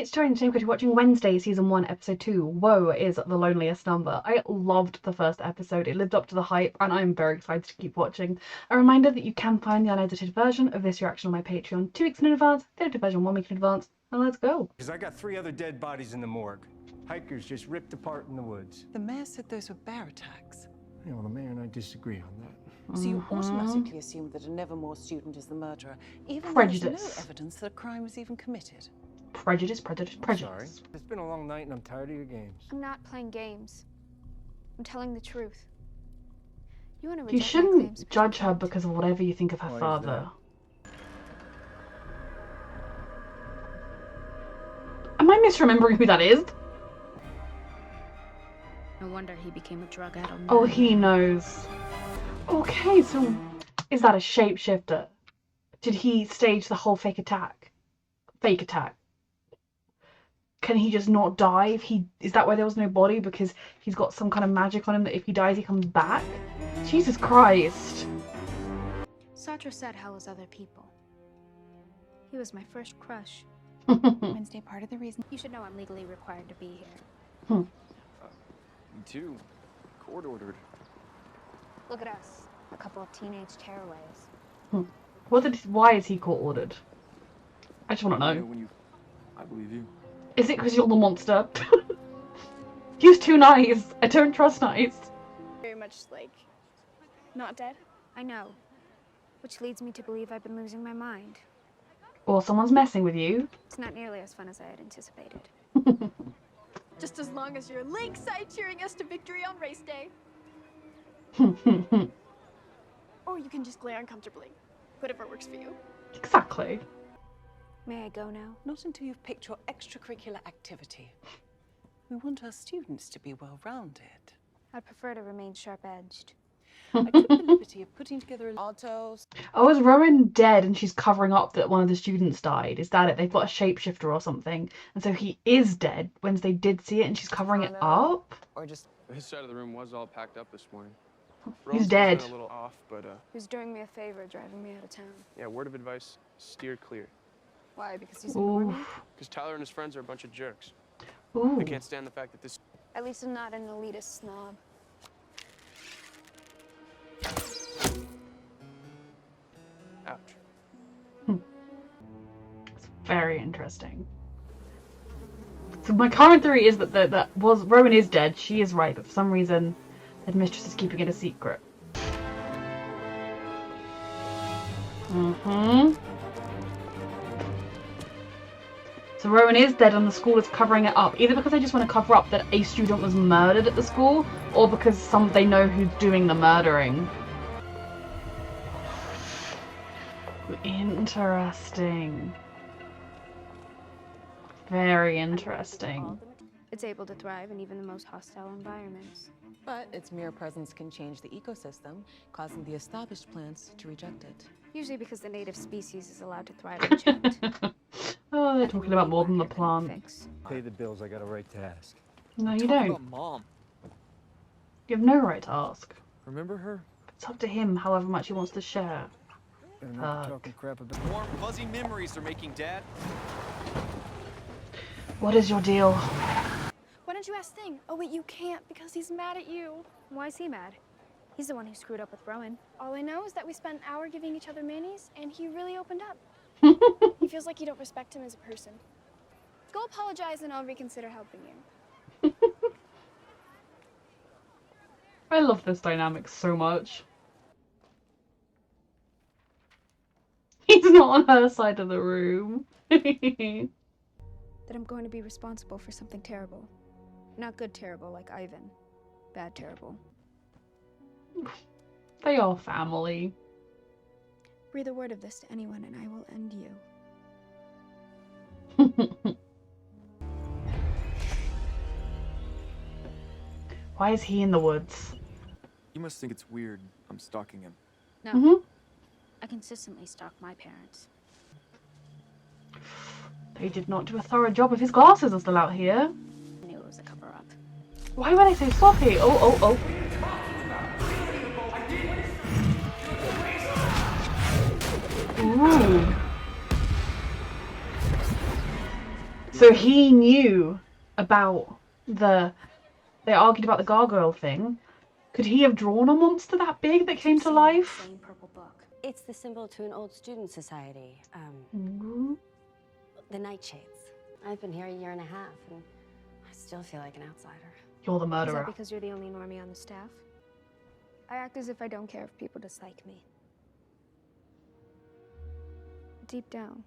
it's Joy and today we're watching Wednesday, Season 1, Episode 2. Whoa is the loneliest number. I loved the first episode. It lived up to the hype and I'm very excited to keep watching. A reminder that you can find the unedited version of this reaction on my Patreon 2 weeks in advance, the edited version 1 week in advance, and let's go. Because I got 3 other dead bodies in the morgue. Hikers just ripped apart in the woods. The mayor said those were bear attacks. Yeah, well, the mayor and I disagree on that. So you automatically assume that a Nevermore student is the murderer, even Prejudice. though there's no evidence that a crime was even committed. Prejudice, prejudice, prejudice. Sorry. It's been a long night and I'm tired of your games. I'm not playing games. I'm telling the truth. You want to You reject my claims shouldn't judge her because of whatever you think of her Why is father. Am I misremembering who that is? No wonder he became a drug addict. Oh, he knows. Okay, so is that a shapeshifter? Did he stage the whole fake attack? Fake attack. Can he just not die if he... Is that why there was no body? Because he's got some kind of magic on him that if he dies he comes back? Jesus Christ. Satra said hell is other people. He was my first crush. Wednesday, part of the reason. You should know I'm legally required to be here. Me too. Court ordered. Look at us. A couple of teenage tearaways. Why is he court ordered? I just want to know. I believe you. Is it because you're the monster? He's too nice. I don't trust nice. Very much like not dead. I know. Which leads me to believe I've been losing my mind. Or someone's messing with you. It's not nearly as fun as I had anticipated. Just as long as you're lakeside cheering us to victory on race day. Or you can just glare uncomfortably. Whatever works for you. Exactly. May I go now? Not until you've picked your extracurricular activity. We want our students to be well-rounded. I'd prefer to remain sharp-edged. I took the liberty of putting together autos. Oh, is Rowan dead and she's covering up that one of the students died? Is that it? They've got a shapeshifter or something. And so he is dead. Wednesday did see it and she's covering it up? Or just... His side of the room was all packed up this morning. He's dead. Been a little off, but Who's doing me a favor driving me out of town? yeah. Word of advice: steer clear. Why? Because he's a normie? Because Tyler and his friends are a bunch of jerks. Ooh. I can't stand the fact that this. At least I'm not an elitist snob. Ouch. It's very interesting. So my current theory is that Rowan is dead. She is right, but for some reason, the mistress is keeping it a secret. So Rowan is dead and the school is covering it up, either because they just want to cover up that a student was murdered at the school, or because they know who's doing the murdering. Interesting. Very interesting. It's able to thrive in even the most hostile environments. But its mere presence can change the ecosystem, causing the established plants to reject it. Usually because the native species is allowed to thrive unchecked. Oh, they're talking about more than the plant. Fix. Pay the bills, I got a right to ask. No, you don't. Mom. You have no right to ask. Remember her? It's up to him however much he wants to share. Better not be talking crap about. Warm, fuzzy memories they're making, Dad. What is your deal? Why don't you ask Thing? Oh wait, you can't because he's mad at you. Why is he mad? He's the one who screwed up with Rowan. All I know is that we spent an hour giving each other manis and he really opened up. He feels like you don't respect him as a person. Go apologize and I'll reconsider helping you. I love this dynamic so much. He's not on her side of the room. That I'm going to be responsible for something terrible. Not good terrible like Ivan. Bad terrible. They are family. Breathe a word of this to anyone and I will end you. Why is he in the woods? You must think it's weird. I'm stalking him. No. I consistently stalk my parents. They did not do a thorough job if his glasses are still out here. I knew it was a cover-up. Why were they so sloppy? Oh. Ooh. So he knew about they argued about the gargoyle thing. Could he have drawn a monster that big that came to life? Same purple book. It's the symbol to an old student society. Mhm. The Nightshades. I've been here a year and a half, and I still feel like an outsider. You're the Is murderer. that because you're the only normie on the staff? I act as if I don't care if people dislike me. Deep down,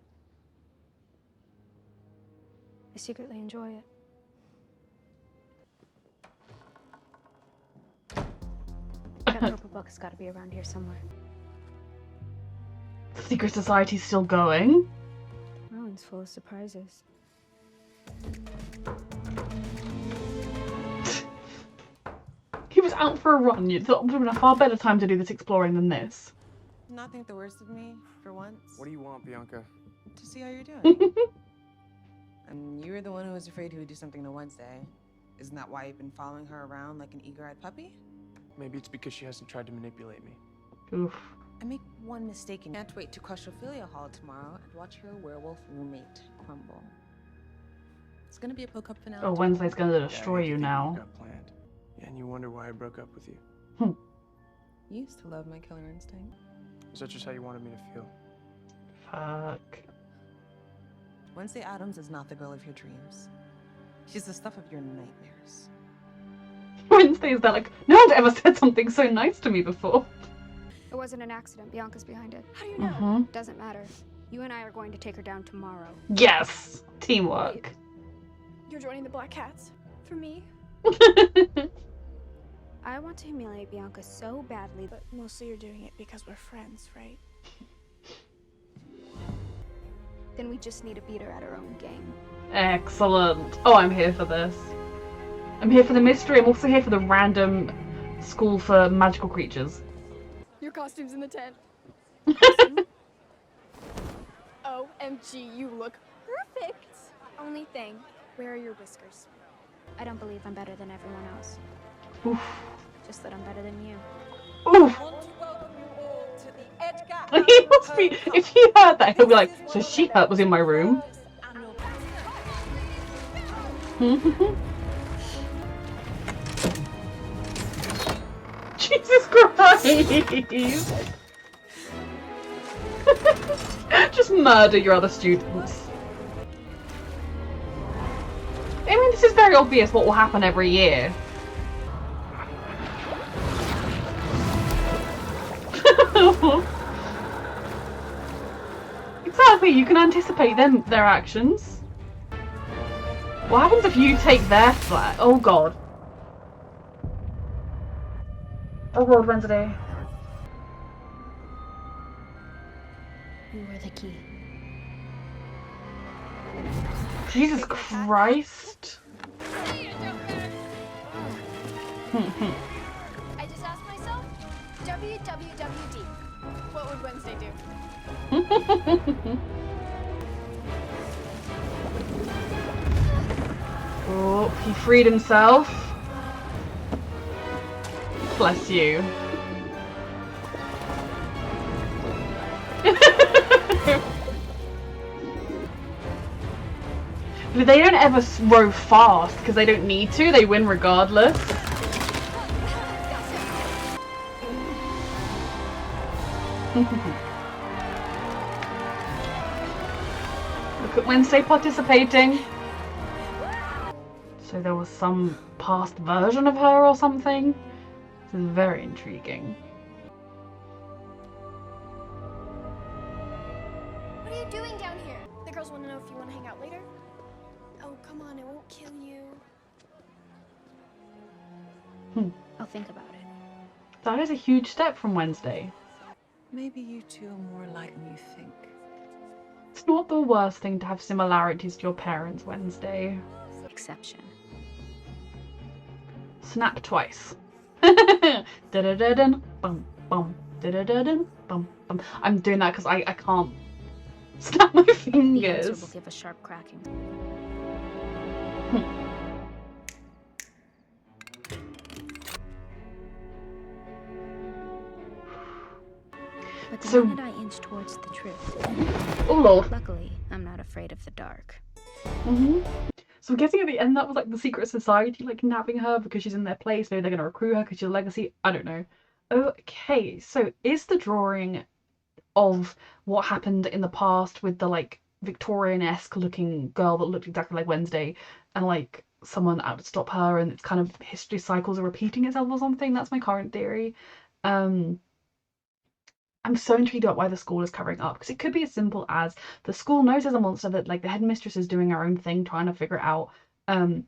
I secretly enjoy it. That purple book has got to be around here somewhere. The secret society's still going. Oh, it's full of surprises. He was out for a run. You thought it would have been a far better time to do this exploring than this. Not think the worst of me for once. What do you want, Bianca? To see how you're doing. And you were the one who was afraid he would do something on Wednesday. Isn't that why you've been following her around like an eager-eyed puppy? Maybe it's because she hasn't tried to manipulate me. Oof. I make one mistake and can't wait to crush Ophelia Hall tomorrow and watch her werewolf roommate crumble. It's gonna be a poke-up finale. Oh, Wednesday's gonna destroy I hate you to think now. what got planned. Yeah, and you wonder why I broke up with you. You used to love my killer instinct. Is that just how you wanted me to feel? Fuck. Wednesday Addams is not the girl of your dreams. She's the stuff of your nightmares. Wednesday's there like, no one's ever said something so nice to me before. It wasn't an accident. Bianca's behind it. How do you know? Mm-hmm. Doesn't matter. You and I are going to take her down tomorrow. Yes! Teamwork. You're joining the Black Cats? For me? I want to humiliate Bianca so badly. But mostly you're doing it because we're friends, right? Then we just need to beat her at her own game. Excellent. Oh, I'm here for this. I'm here for the mystery. I'm also here for the random school for magical creatures. Your costume's in the tent. OMG, you look perfect. Only thing, where are your whiskers? I don't believe I'm better than everyone else. Oof. Just that I'm better than you. Oof. I want to welcome you all to the Edgar He must be, if he heard that, he'll be like, so She-Hulk was in my room. Jesus Christ! Just murder your other students. I mean, this is very obvious what will happen every year. Exactly, you can anticipate their actions. What happens if you take their flag? Oh god. Oh god, Wednesday. You are the key. Jesus Christ. I just asked myself, WWWD. What would Wednesday do? Oh, he freed himself. Bless you. But they don't ever row fast because they don't need to. They win regardless. Look at Wednesday participating. So there was some past version of her or something. This is very intriguing. What are you doing down here? The girls want to know if you want to hang out later. Oh, come on, it won't kill you. I'll think about it. That is a huge step from Wednesday. Maybe you two are more alike than you think. It's not the worst thing to have similarities to your parents, Wednesday. Exception. Snap twice. Da-da-da-dun, bum, bum, da-da-da-dun, bum, bum. I'm doing that because I can't snap my The answer will fingers. give a sharp cracking. But the So- minute I inch towards the truth, Oh lord. luckily, I'm not afraid of the dark. So I'm guessing at the end that was like the secret society like nabbing her because she's in their place. Maybe they're gonna recruit her because she's a legacy. I don't know. Okay, so is the drawing of what happened in the past with the like Victorian-esque looking girl that looked exactly like Wednesday and like someone out to stop her and it's kind of history cycles are repeating itself or something? That's my current theory. Um, I'm so intrigued about why the school is covering up because it could be as simple as the school knows there's a monster that like the headmistress is doing her own thing trying to figure it out. Um,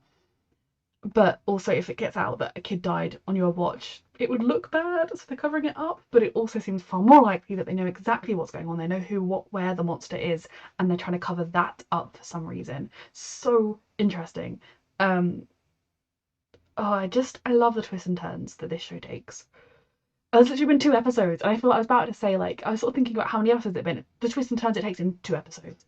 but also if it gets out that a kid died on your watch, it would look bad, so they're covering it up. But it also seems far more likely that they know exactly what's going on. They know who, what, where the monster is, and they're trying to cover that up for some reason. So interesting. Oh, I love the twists and turns that this show takes. It's literally been 2 episodes, and I feel like I was about to say, like, I was sort of thinking about how many episodes it's been. The twists and turns it takes in 2 episodes.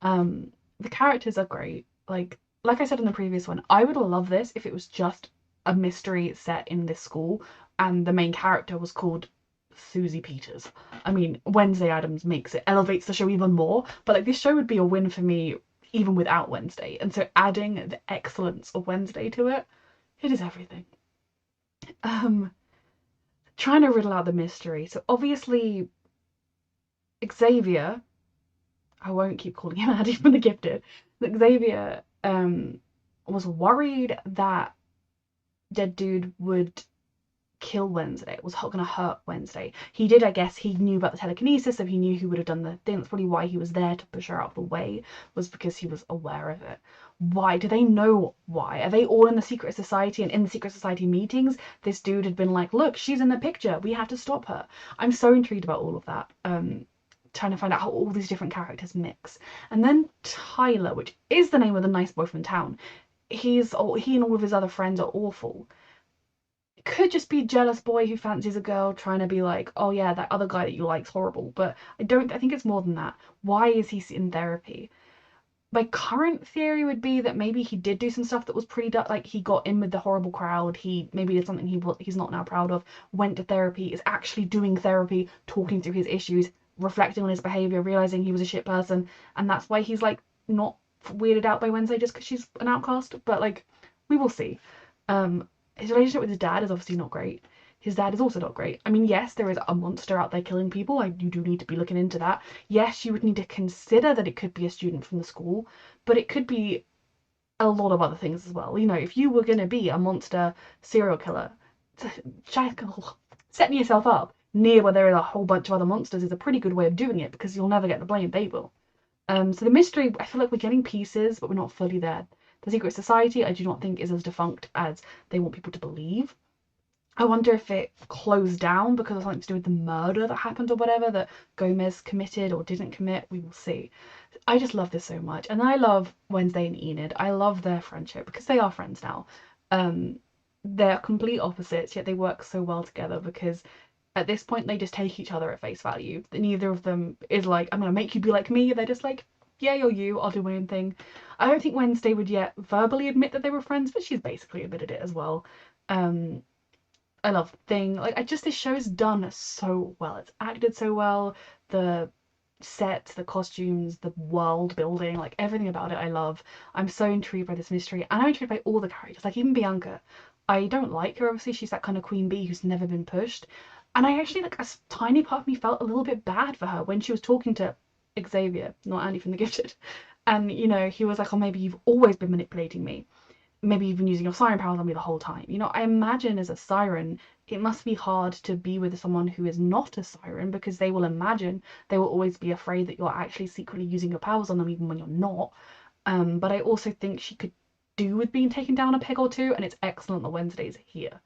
The characters are great. Like I said in the previous one, I would love this if it was just a mystery set in this school, and the main character was called Susie Peters. I mean, Wednesday Addams elevates the show even more. But like, this show would be a win for me even without Wednesday, and so adding the excellence of Wednesday to it, it is everything. Trying to riddle out the mystery. So obviously Xavier, I won't keep calling him Addy from The Gifted. Xavier was worried that Dead Dude would kill Wednesday. It was going to hurt Wednesday. He did, I guess, he knew about the telekinesis, so he knew he would have done the thing. That's probably why he was there to push her out of the way, was because he was aware of it. Why? Do they know why? Are they all in the secret society, and in the secret society meetings, this dude had been like, look, she's in the picture, we have to stop her. I'm so intrigued about all of that. Trying to find out how all these different characters mix. And then Tyler, which is the name of the nice boy from town, he and all of his other friends are awful. It could just be a jealous boy who fancies a girl trying to be like, oh yeah, that other guy that you like's horrible. But I think it's more than that. Why is he in therapy? My current theory would be that maybe he did do some stuff that was pretty like he got in with the horrible crowd. He maybe did something he's not now proud of. Went to therapy, is actually doing therapy, talking through his issues, reflecting on his behavior, realizing he was a shit person, and that's why he's like not weirded out by Wednesday just because she's an outcast. But like, we will see. His relationship with his dad is obviously not great. His dad is also not great. I mean, yes, there is a monster out there killing people. You do need to be looking into that. Yes, you would need to consider that it could be a student from the school, but it could be a lot of other things as well. You know, if you were going to be a monster serial killer, setting yourself up near where there is a whole bunch of other monsters is a pretty good way of doing it, because you'll never get the blame, they will. So the mystery, I feel like we're getting pieces, but we're not fully there. The secret society, I do not think is as defunct as they want people to believe. I wonder if it closed down because of something to do with the murder that happened or whatever that Gomez committed or didn't commit. We will see. I just love this so much. And I love Wednesday and Enid. I love their friendship because they are friends now. They're complete opposites, yet they work so well together because at this point they just take each other at face value. Neither of them is like, I'm gonna make you be like me. They're just like, yeah, you're you, I'll do my own thing. I don't think Wednesday would yet verbally admit that they were friends, but she's basically admitted it as well. I love Thing. Like, this show's done so well. It's acted so well. The sets, the costumes, the world building, like everything about it I love. I'm so intrigued by this mystery, and I'm intrigued by all the characters, like even Bianca. I don't like her, obviously. She's that kind of queen bee who's never been pushed. And I actually, like, a tiny part of me felt a little bit bad for her when she was talking to Xavier, not Andy from The Gifted. And, you know, he was like, oh, maybe you've always been manipulating me. Maybe you've been using your siren powers on me the whole time. You know, I imagine as a siren, it must be hard to be with someone who is not a siren, because they will always be afraid that you're actually secretly using your powers on them even when you're not. But I also think she could do with being taken down a peg or two, and it's excellent that Wednesday's here.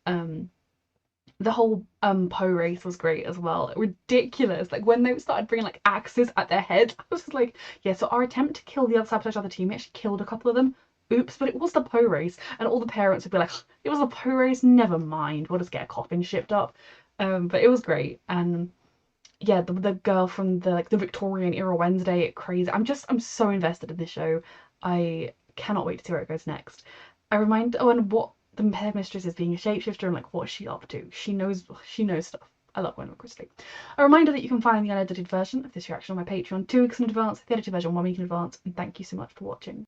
The whole Poe race was great as well. Ridiculous. Like, when they started bringing like axes at their head, I was just like, yeah, so our attempt to kill the other sabotage other team actually killed a couple of them. Oops, but it was the Poe race, and all the parents would be like, it was the Poe race, never mind, we'll just get a coffin shipped up. But it was great. And yeah, the girl from the Victorian era Wednesday, crazy. I'm so invested in this show. I cannot wait to see where it goes next. And what the headmistress is, being a shapeshifter, and like, what's she up to? She knows stuff. I love Gwendoline Christie. A reminder that you can find the unedited version of this reaction on my Patreon 2 weeks in advance, the edited version 1 week in advance, and thank you so much for watching.